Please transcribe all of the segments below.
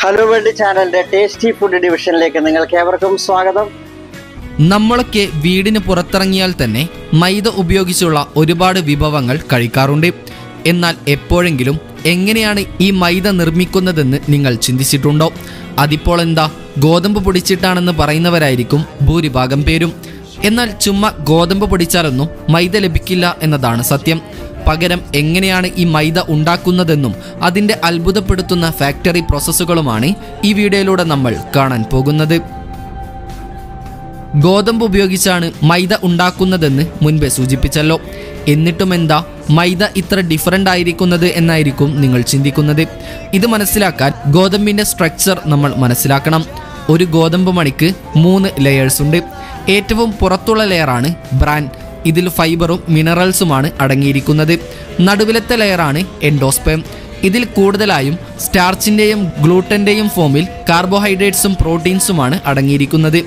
Hello world ചാനലിന്റെ tasty food ഡിവിഷനിലേക്ക് നിങ്ങൾക്ക് ഏവർക്കും സ്വാഗതം. നമ്മളൊക്കെ വീടിന് പുറത്തിറങ്ങിയാൽ തന്നെ മൈദ ഉപയോഗിച്ചുള്ള ഒരുപാട് വിഭവങ്ങൾ കഴിക്കാറുണ്ട്. എന്നാൽ എപ്പോഴെങ്കിലും എങ്ങനെയാണ് ഈ മൈദ നിർമ്മിക്കുന്നതെന്ന് നിങ്ങൾ ചിന്തിച്ചിട്ടുണ്ടോ? അതിപ്പോൾ എന്താ, ഗോതമ്പ് പൊടിച്ചിട്ടാണെന്ന് പറയുന്നവരായിരിക്കും ഭൂരിഭാഗം പേരും. എന്നാൽ ചുമ്മാ ഗോതമ്പ് പൊടിച്ചാലൊന്നും മൈദ ലഭിക്കില്ല എന്നതാണ് സത്യം. പകരം എങ്ങനെയാണ് ഈ മൈദ ഉണ്ടാക്കുന്നതെന്നും അതിൻ്റെ അത്ഭുതപ്പെടുത്തുന്ന ഫാക്ടറി പ്രോസസ്സുകളുമാണ് ഈ വീഡിയോയിലൂടെ നമ്മൾ കാണാൻ പോകുന്നത്. ഗോതമ്പ് ഉപയോഗിച്ചാണ് മൈദ ഉണ്ടാക്കുന്നതെന്ന് മുൻപേ സൂചിപ്പിച്ചല്ലോ. എന്നിട്ടും എന്താ മൈദ ഇത്ര ഡിഫറൻ്റ് ആയിരിക്കുന്നത് എന്നായിരിക്കും നിങ്ങൾ ചിന്തിക്കുന്നത്. ഇത് മനസ്സിലാക്കാൻ ഗോതമ്പിൻ്റെ സ്ട്രക്ചർ നമ്മൾ മനസ്സിലാക്കണം. ഒരു ഗോതമ്പ് മണിക്ക് 3 ലെയേഴ്സ് ഉണ്ട്. ഏറ്റവും പുറത്തുള്ള ലെയറാണ് ബ്രാൻ. ഇതിൽ ഫൈബറും മിനറൽസുമാണ് അടങ്ങിയിരിക്കുന്നത്. നടുവിലത്തെ ലെയറാണ് എൻഡോസ്പേം. ഇതിൽ കൂടുതലായും സ്റ്റാർച്ചിൻ്റെയും ഗ്ലൂട്ടൻ്റെയും ഫോമിൽ കാർബോഹൈഡ്രേറ്റ്സും പ്രോട്ടീൻസുമാണ് അടങ്ങിയിരിക്കുന്നത്.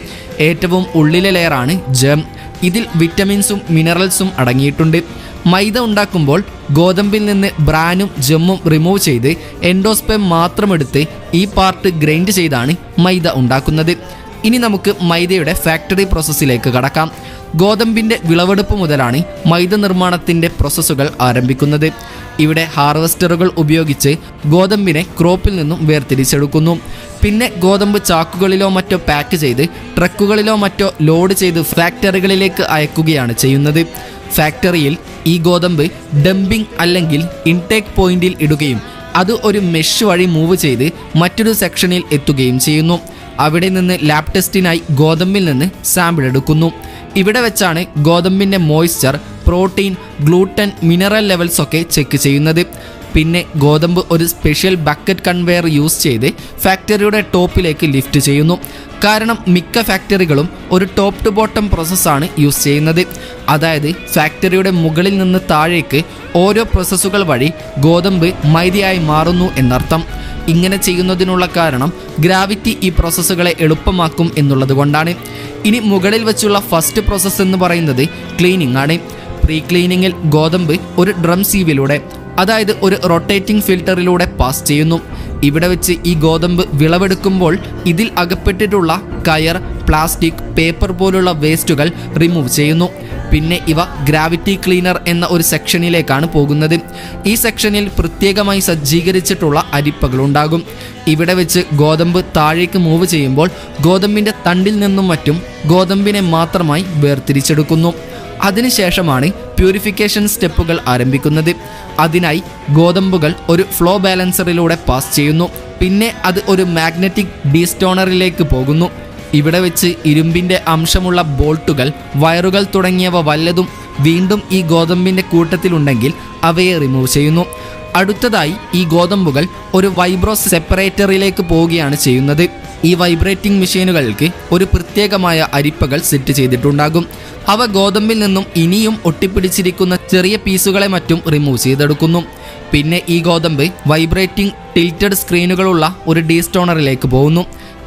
ഏറ്റവും ഉള്ളിലെ ലെയറാണ് ജേം. ഇതിൽ വിറ്റമിൻസും മിനറൽസും അടങ്ങിയിട്ടുണ്ട്. മൈദ ഉണ്ടാക്കുമ്പോൾ ഗോതമ്പിൽ നിന്ന് ബ്രാനും ജെമ്മും റിമൂവ് ചെയ്ത് എൻഡോസ്പേം മാത്രമെടുത്ത് ഈ പാർട്ട് ഗ്രൈൻഡ് ചെയ്താണ് മൈദ ഉണ്ടാക്കുന്നത്. ഇനി നമുക്ക് മൈദയുടെ ഫാക്ടറി പ്രോസസ്സിലേക്ക് കടക്കാം. ഗോതമ്പിൻ്റെ വിളവെടുപ്പ് മുതലാണ് മൈദ നിർമ്മാണത്തിൻ്റെ പ്രോസസ്സുകൾ ആരംഭിക്കുന്നത്. ഇവിടെ ഹാർവസ്റ്ററുകൾ ഉപയോഗിച്ച് ഗോതമ്പിനെ ക്രോപ്പിൽ നിന്നും വേർതിരിച്ചെടുക്കുന്നു. പിന്നെ ഗോതമ്പ് ചാക്കുകളിലോ മറ്റോ പാക്ക് ചെയ്ത് ട്രക്കുകളിലോ മറ്റോ ലോഡ് ചെയ്ത് ഫാക്ടറികളിലേക്ക് അയക്കുകയാണ് ചെയ്യുന്നത്. ഫാക്ടറിയിൽ ഈ ഗോതമ്പ് ഡംപിംഗ് അല്ലെങ്കിൽ ഇൻടേക്ക് പോയിന്റിൽ ഇടുകയും അത് ഒരു മെഷ് വഴി മൂവ് ചെയ്ത് മറ്റൊരു സെക്ഷനിൽ എത്തുകയും ചെയ്യുന്നു. അവിടെ നിന്ന് ലാബ് ടെസ്റ്റിനായി ഗോതമ്പിൽ നിന്ന് സാമ്പിൾ എടുക്കുന്നു. ഇവിടെ വെച്ചാണ് ഗോതമ്പിൻ്റെ moisture, protein, gluten, mineral levels ഒക്കെ ചെക്ക് ചെയ്യുന്നത്. പിന്നെ ഗോതമ്പ് ഒരു സ്പെഷ്യൽ ബക്കറ്റ് കൺവെയർ യൂസ് ചെയ്ത് ഫാക്ടറിയുടെ ടോപ്പിലേക്ക് ലിഫ്റ്റ് ചെയ്യുന്നു. കാരണം മിക്ക ഫാക്ടറികളും ഒരു ടോപ്പ് ടു ബോട്ടം പ്രോസസ്സാണ് യൂസ് ചെയ്യുന്നത്. അതായത് ഫാക്ടറിയുടെ മുകളിൽ നിന്ന് താഴേക്ക് ഓരോ പ്രോസസ്സുകൾ വഴി ഗോതമ്പ് മൈദയായി മാറുന്നു എന്നർത്ഥം. ഇങ്ങനെ ചെയ്യുന്നതിനുള്ള കാരണം ഗ്രാവിറ്റി ഈ പ്രോസസ്സുകളെ എളുപ്പമാക്കും എന്നുള്ളത് കൊണ്ടാണ്. ഇനി മുകളിൽ വെച്ചുള്ള ഫസ്റ്റ് പ്രോസസ്സ് എന്ന് പറയുന്നത് ക്ലീനിങ് ആണ്. പ്രീ ക്ലീനിങ്ങിൽ ഗോതമ്പ് ഒരു ഡ്രം സീവിലൂടെ, അതായത് ഒരു റൊട്ടേറ്റിംഗ് ഫിൽറ്ററിലൂടെ പാസ് ചെയ്യുന്നു. ഇവിടെ വെച്ച് ഈ ഗോതമ്പ് വിളവെടുക്കുമ്പോൾ ഇതിൽ അകപ്പെട്ടിട്ടുള്ള കയർ, പ്ലാസ്റ്റിക്, പേപ്പർ പോലുള്ള വേസ്റ്റുകൾ റിമൂവ് ചെയ്യുന്നു. പിന്നെ ഇവ ഗ്രാവിറ്റി ക്ലീനർ എന്ന ഒരു സെക്ഷനിലേക്കാണ് പോകുന്നത്. ഈ സെക്ഷനിൽ പ്രത്യേകമായി സജ്ജീകരിച്ചിട്ടുള്ള അരിപ്പകളുണ്ടാകും. ഇവിടെ വെച്ച് ഗോതമ്പ് താഴേക്ക് മൂവ് ചെയ്യുമ്പോൾ ഗോതമ്പിൻ്റെ തണ്ടിൽ നിന്നും മറ്റും ഗോതമ്പിനെ മാത്രമായി വേർതിരിച്ചെടുക്കുന്നു. അതിനുശേഷമാണ് പ്യൂരിഫിക്കേഷൻ സ്റ്റെപ്പുകൾ ആരംഭിക്കുന്നത്. അതിനായി ഗോതമ്പുകൾ ഒരു ഫ്ലോ ബാലൻസറിലൂടെ പാസ് ചെയ്യുന്നു. പിന്നെ അത് ഒരു മാഗ്നറ്റിക് ഡീസ്റ്റോണറിലേക്ക് പോകുന്നു. ഇവിടെ വെച്ച് ഇരുമ്പിൻ്റെ അംശമുള്ള ബോൾട്ടുകൾ, വയറുകൾ തുടങ്ങിയവ വല്ലതും വീണ്ടും ഈ ഗോതമ്പിൻ്റെ കൂട്ടത്തിലുണ്ടെങ്കിൽ അവയെ റിമൂവ് ചെയ്യുന്നു. അടുത്തതായി ഈ ഗോതമ്പുകൾ ഒരു വൈബ്രോ സെപ്പറേറ്ററിലേക്ക് പോവുകയാണ് ചെയ്യുന്നത്. ഈ വൈബ്രേറ്റിംഗ് മെഷീനുകൾക്ക് ഒരു പ്രത്യേകമായ അരിപ്പകൾ സെറ്റ് ചെയ്തിട്ടുണ്ടാകും. അവ ഗോതമ്പിൽ നിന്നും ഇനിയും ഒട്ടിപ്പിടിച്ചിരിക്കുന്ന ചെറിയ പീസുകളെ മറ്റും റിമൂവ് ചെയ്തെടുക്കുന്നു. പിന്നെ ഈ ഗോതമ്പ് വൈബ്രേറ്റിംഗ് ടിൽറ്റഡ് സ്ക്രീനുകളുള്ള ഒരു ഡീസ്റ്റോണറിലേക്ക് പോകുന്നു.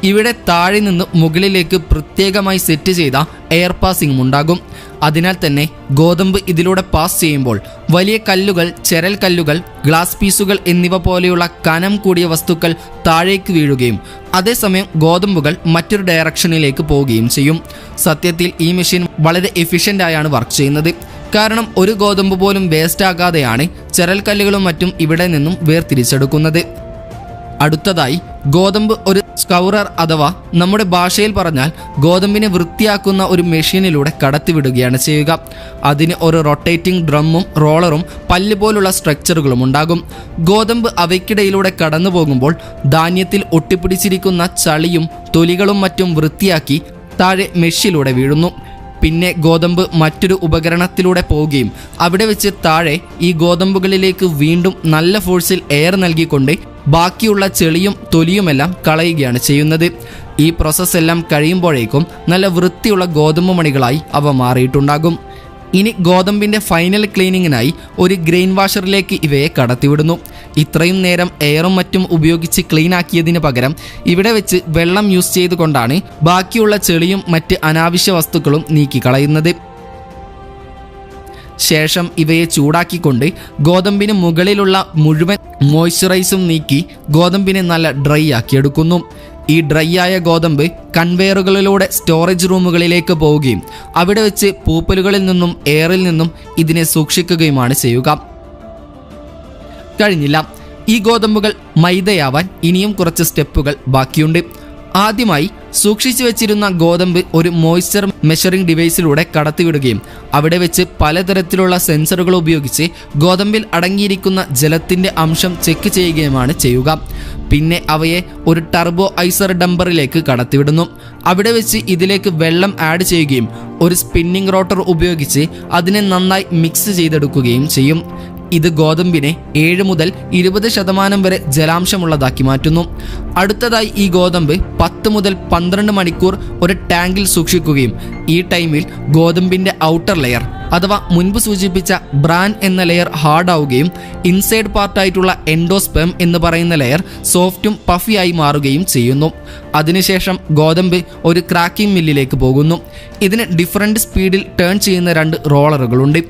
ഇവിടെ താഴെ നിന്ന് മുകളിലേക്ക് പ്രത്യേകമായി സെറ്റ് ചെയ്ത എയർ പാസിംഗും ഉണ്ടാകും. അതിനാൽ തന്നെ ഗോതമ്പ് ഇതിലൂടെ പാസ് ചെയ്യുമ്പോൾ വലിയ കല്ലുകൾ, ചെരൽ കല്ലുകൾ, ഗ്ലാസ് പീസുകൾ എന്നിവ പോലെയുള്ള കനം കൂടിയ വസ്തുക്കൾ താഴേക്ക് വീഴുകയും അതേസമയം ഗോതമ്പുകൾ മറ്റൊരു ഡയറക്ഷനിലേക്ക് പോവുകയും ചെയ്യും. സത്യത്തിൽ ഈ മെഷീൻ വളരെ എഫിഷ്യൻ്റായാണ് വർക്ക് ചെയ്യുന്നത്. കാരണം ഒരു ഗോതമ്പ് പോലും വേസ്റ്റ് ആകാതെയാണ് ചെരൽ കല്ലുകളും മറ്റും ഇവിടെ നിന്നും വേർതിരിച്ചെടുക്കുന്നത്. അടുത്തതായി ഗോതമ്പ് ഒരു സ്കൗറർ അഥവാ നമ്മുടെ ഭാഷയിൽ പറഞ്ഞാൽ ഗോതമ്പിനെ വൃത്തിയാക്കുന്ന ഒരു മെഷീനിലൂടെ കടത്തിവിടുകയാണ് ചെയ്യുക. അതിന് ഒരു റൊട്ടേറ്റിംഗ് ഡ്രമ്മും റോളറും പല്ല് പോലുള്ള സ്ട്രക്ചറുകളും ഉണ്ടാകും. ഗോതമ്പ് അവയ്ക്കിടയിലൂടെ കടന്നു പോകുമ്പോൾ ധാന്യത്തിൽ ഒട്ടിപ്പിടിച്ചിരിക്കുന്ന ചളിയും തൊലികളും മറ്റും വൃത്തിയാക്കി താഴെ മെഷിലൂടെ വീഴുന്നു. പിന്നെ ഗോതമ്പ് മറ്റൊരു ഉപകരണത്തിലൂടെ പോവുകയും അവിടെ വെച്ച് താഴെ ഈ ഗോതമ്പുകളിലേക്ക് വീണ്ടും നല്ല ഫോഴ്സിൽ എയർ നൽകിക്കൊണ്ട് ബാക്കിയുള്ള ചെളിയും തൊലിയുമെല്ലാം കളയുകയാണ് ചെയ്യുന്നത്. ഈ പ്രോസസ്സ് എല്ലാം കഴിയുമ്പോഴേക്കും നല്ല വൃത്തിയുള്ള ഗോതമ്പ് മണികളായി അവ മാറിയിട്ടുണ്ടാകും. ഇനി ഗോതമ്പിൻ്റെ ഫൈനൽ ക്ലീനിങ്ങിനായി ഒരു ഗ്രെയിൻ വാഷറിലേക്ക് ഇവയെ കടത്തിവിടുന്നു. ഇത്രയും നേരം എയറും മറ്റും ഉപയോഗിച്ച് ക്ലീൻ ആക്കിയതിന് പകരം ഇവിടെ വെച്ച് വെള്ളം യൂസ് ചെയ്തുകൊണ്ടാണ് ബാക്കിയുള്ള ചെളിയും മറ്റ് അനാവശ്യ വസ്തുക്കളും നീക്കിക്കളയുന്നത്. ശേഷം ഇവയെ ചൂടാക്കിക്കൊണ്ട് ഗോതമ്പിന് മുകളിലുള്ള മുഴുവൻ മോയ്സ്ചറൈസും നീക്കി ഗോതമ്പിനെ നല്ല ഡ്രൈ ആക്കിയെടുക്കുന്നു. ഈ ഡ്രൈ ആയ ഗോതമ്പ് കൺവെയറുകളിലൂടെ സ്റ്റോറേജ് റൂമുകളിലേക്ക് പോവുകയും അവിടെ വെച്ച് പൂപ്പലുകളിൽ നിന്നും എയറിൽ നിന്നും ഇതിനെ സൂക്ഷിക്കുകയുമാണ് ചെയ്യുക. കഴിഞ്ഞില്ല. ഈ ഗോതമ്പുകൾ മൈദയാവാൻ ഇനിയും കുറച്ച് സ്റ്റെപ്പുകൾ ബാക്കിയുണ്ട്. ആദ്യമായി സൂക്ഷിച്ചു വെച്ചിരുന്ന ഗോതമ്പ് ഒരു മോയ്സ്ചർ മെഷറിംഗ് ഡിവൈസിലൂടെ കടത്തിവിടുകയും അവിടെ വെച്ച് പലതരത്തിലുള്ള സെൻസറുകൾ ഉപയോഗിച്ച് ഗോതമ്പിൽ അടങ്ങിയിരിക്കുന്ന ജലത്തിൻ്റെ അംശം ചെക്ക് ചെയ്യുകയുമാണ് ചെയ്യുക. പിന്നെ അവയെ ഒരു ടർബോ ഐസർ ഡംപറിലേക്ക് കടത്തിവിടുന്നു. അവിടെ വെച്ച് ഇതിലേക്ക് വെള്ളം ആഡ് ചെയ്യുകയും ഒരു സ്പിന്നിംഗ് റോട്ടർ ഉപയോഗിച്ച് അതിനെ നന്നായി മിക്സ് ചെയ്തെടുക്കുകയും ചെയ്യും. ഇത് ഗോതമ്പിനെ 7 മുതൽ 20% വരെ ജലാംശമുള്ളതാക്കി മാറ്റുന്നു. അടുത്തതായി ഈ ഗോതമ്പ് 10 മുതൽ 12 മണിക്കൂർ ഒരു ടാങ്കിൽ സൂക്ഷിക്കുകയും ഈ ടൈമിൽ ഗോതമ്പിൻ്റെ ഔട്ടർ ലെയർ അഥവാ മുൻപ് സൂചിപ്പിച്ച ബ്രാൻ എന്ന ലെയർ ഹാർഡ് ആവുകയും ഇൻസൈഡ് പാർട്ടായിട്ടുള്ള എൻഡോസ്പെം എന്ന് പറയുന്ന ലെയർ സോഫ്റ്റും പഫിയായി മാറുകയും ചെയ്യുന്നു. അതിനുശേഷം ഗോതമ്പ് ഒരു ക്രാക്കിംഗ് മില്ലിലേക്ക് പോകുന്നു. ഇതിന് ഡിഫറൻറ്റ് സ്പീഡിൽ ടേൺ ചെയ്യുന്ന 2 റോളറുകളുണ്ട്.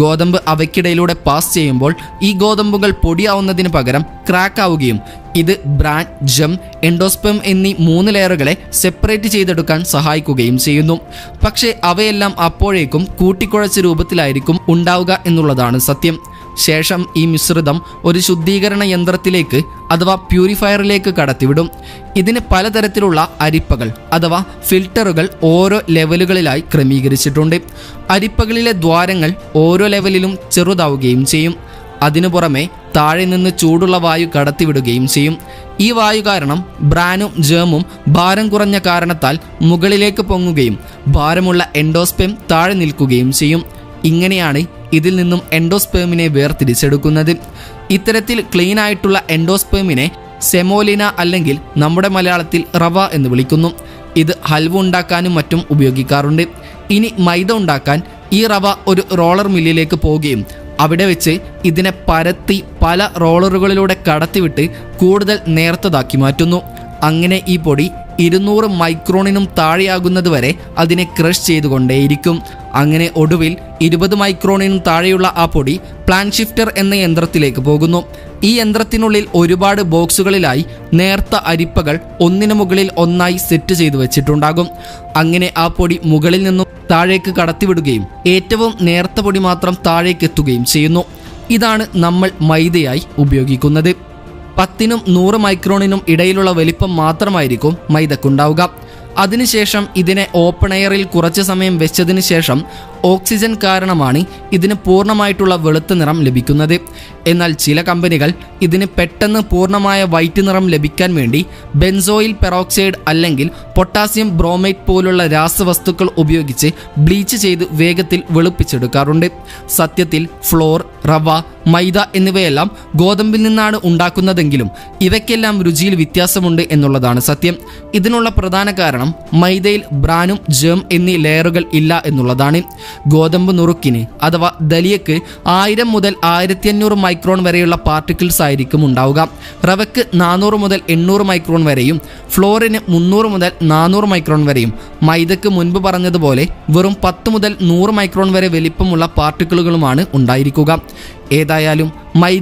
ഗോതമ്പ് അവയ്ക്കിടയിലൂടെ പാസ് ചെയ്യുമ്പോൾ ഈ ഗോതമ്പുകൾ പൊടിയാവുന്നതിന് പകരം ക്രാക്ക് ആവുകയും ഇത് ബ്രാൻ, ജം, എൻഡോസ്പെം എന്നീ 3 ലെയറുകളെ സെപ്പറേറ്റ് ചെയ്തെടുക്കാൻ സഹായിക്കുകയും ചെയ്യുന്നു. പക്ഷേ അവയെല്ലാം അപ്പോഴേക്കും കൂട്ടിക്കുഴച്ച രൂപത്തിലായിരിക്കും ഉണ്ടാവുക എന്നുള്ളതാണ് സത്യം. ശേഷം ഈ മിശ്രിതം ഒരു ശുദ്ധീകരണ യന്ത്രത്തിലേക്ക് അഥവാ പ്യൂരിഫയറിലേക്ക് കടത്തിവിടും. ഇതിന് പലതരത്തിലുള്ള അരിപ്പകൾ അഥവാ ഫിൽട്ടറുകൾ ഓരോ ലെവലുകളിലായി ക്രമീകരിച്ചിട്ടുണ്ട്. അരിപ്പകളിലെ ദ്വാരങ്ങൾ ഓരോ ലെവലിലും ചെറുതാവുകയും ചെയ്യും. അതിനു പുറമെ താഴെ നിന്ന് ചൂടുള്ള വായു കടത്തിവിടുകയും ചെയ്യും. ഈ വായു കാരണം ബ്രാനും ജേമും ഭാരം കുറഞ്ഞ കാരണത്താൽ മുകളിലേക്ക് പൊങ്ങുകയും ഭാരമുള്ള എൻഡോസ്പെം താഴെ നിൽക്കുകയും ചെയ്യും. ഇങ്ങനെയാണ് ഇതിൽ നിന്നും എൻഡോസ്പെമിനെ വേർതിരിച്ചെടുക്കുന്നത്. ഇത്തരത്തിൽ ക്ലീൻ ആയിട്ടുള്ള എൻഡോസ്പെമിനെ സെമോലിന അല്ലെങ്കിൽ നമ്മുടെ മലയാളത്തിൽ റവ എന്ന് വിളിക്കുന്നു. ഇത് ഹൽവ ഉണ്ടാക്കാനും മറ്റും ഉപയോഗിക്കാറുണ്ട്. ഇനി മൈദ ഉണ്ടാക്കാൻ ഈ റവ ഒരു റോളർ മില്ലിലേക്ക് പോവുകയും അവിടെ വെച്ച് ഇതിനെ പരത്തി പല റോളറുകളിലൂടെ കടത്തിവിട്ട് കൂടുതൽ നേർത്തതാക്കി മാറ്റുന്നു. അങ്ങനെ ഈ പൊടി 200 മൈക്രോണിനും താഴെയാകുന്നത് വരെ അതിനെ ക്രഷ് ചെയ്തുകൊണ്ടേയിരിക്കും. അങ്ങനെ ഒടുവിൽ 20 മൈക്രോണിനും താഴെയുള്ള ആ പൊടി പ്ലാൻ ഷിഫ്റ്റർ എന്ന യന്ത്രത്തിലേക്ക് പോകുന്നു. ഈ യന്ത്രത്തിനുള്ളിൽ ഒരുപാട് ബോക്സുകളിലായി നേർത്ത അരിപ്പകൾ ഒന്നിനു മുകളിൽ ഒന്നായി സെറ്റ് ചെയ്തു വെച്ചിട്ടുണ്ടാകും. അങ്ങനെ ആ പൊടി മുകളിൽ നിന്നും താഴേക്ക് കടത്തിവിടുകയും ഏറ്റവും നേർത്ത പൊടി മാത്രം താഴേക്ക് എത്തുകയും ചെയ്യുന്നു. ഇതാണ് നമ്മൾ മൈദയായി ഉപയോഗിക്കുന്നത്. 10നും 100 മൈക്രോണിനും ഇടയിലുള്ള വലിപ്പം മാത്രമായിരിക്കും മൈദക്കുണ്ടാവുക. അതിനുശേഷം ഇതിനെ ഓപ്പൺ എയറിൽ കുറച്ച് സമയം വെച്ചതിന് ശേഷം ഓക്സിജൻ കാരണമാണ് ഇതിന് പൂർണ്ണമായിട്ടുള്ള വെളുത്ത നിറം ലഭിക്കുന്നത്. എന്നാൽ ചില കമ്പനികൾ ഇതിന് പെട്ടെന്ന് പൂർണ്ണമായ വൈറ്റ് നിറം ലഭിക്കാൻ വേണ്ടി ബെൻസോയിൽ പെറോക്സൈഡ് അല്ലെങ്കിൽ പൊട്ടാസ്യം ബ്രോമൈറ്റ് പോലുള്ള രാസവസ്തുക്കൾ ഉപയോഗിച്ച് ബ്ലീച്ച് ചെയ്ത് വേഗത്തിൽ വെളുപ്പിച്ചെടുക്കാറുണ്ട്. സത്യത്തിൽ ഫ്ലോർ, റവ, മൈദ എന്നിവയെല്ലാം ഗോതമ്പിൽ നിന്നാണ് ഉണ്ടാക്കുന്നതെങ്കിലും ഇവയ്ക്കെല്ലാം രുചിയിൽ വ്യത്യാസമുണ്ട് എന്നുള്ളതാണ് സത്യം. ഇതിനുള്ള പ്രധാന കാരണം മൈദയിൽ ബ്രാനും ജേം എന്നീ ലെയറുകൾ ഇല്ല എന്നുള്ളതാണ്. ഗോതമ്പ് നുറുക്കിന് അഥവാ ദലിയക്ക് 1000 മുതൽ 1500 മൈക്രോൺ വരെയുള്ള പാർട്ടിക്കിൾസ് ആയിരിക്കും ഉണ്ടാവുക. റവയ്ക്ക് 400 മുതൽ 800 മൈക്രോൺ വരെയും ഫ്ലോറിന് 300 മുതൽ 400 മൈക്രോൺ വരെയും മൈദക്ക് മുൻപ് പറഞ്ഞതുപോലെ വെറും 10 മുതൽ 100 മൈക്രോൺ വരെ വലിപ്പമുള്ള പാർട്ടിക്കിളുകളുമാണ് ഉണ്ടായിരിക്കുക. ഏതായാലും മൈദ